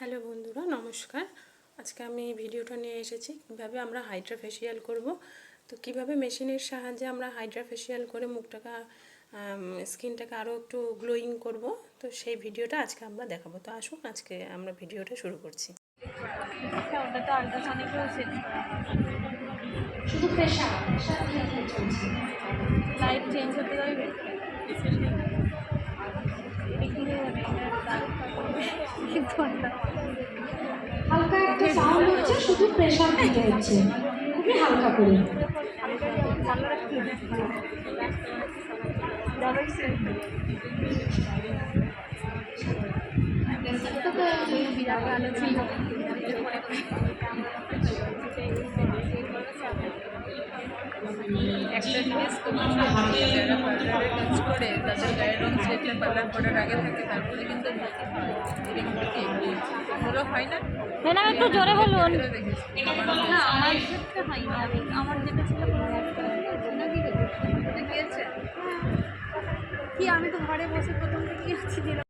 Hello বন্ধুরা, নমস্কার। আজকে আমি ভিডিওটা নিয়ে এসেছি কিভাবে আমরা হাইড্রা ফেসিয়াল করব। তো কিভাবে মেশিনের সাহায্যে আমরা হাইড্রা ফেসিয়াল করে মুখটাকে স্কিনটাকে আরও একটু গ্লোয়িং করব, তো সেই ভিডিওটা আজকে আমরা দেখাবো। তো আসুন আজকে আমরা ভিডিওটা শুরু করছি। শুধু প্রেশার চলছে, লাইট চেঞ্জ হতে যাবে। হালকা একটা সাউন্ড হচ্ছে, শুধু প্রেশার দিতে হচ্ছে, খুবই হালকা করে। বিরাট ভালো ছিল। একটা জিনিস তোমার সাথে যারা পার্লারে কাজ করে তাদের গায়ের রং দেখলে পার্লার করার আগে থাকে, তারপরে কিন্তু ওগুলো হয় না। ম্যাডাম একটু জোরে বলুন। দেখেছি না, আমার ক্ষেত্রে হয়নি। আমার যেটা ছিল গিয়েছে কি, আমি তো ঘরে বসে প্রথম থেকে আছি।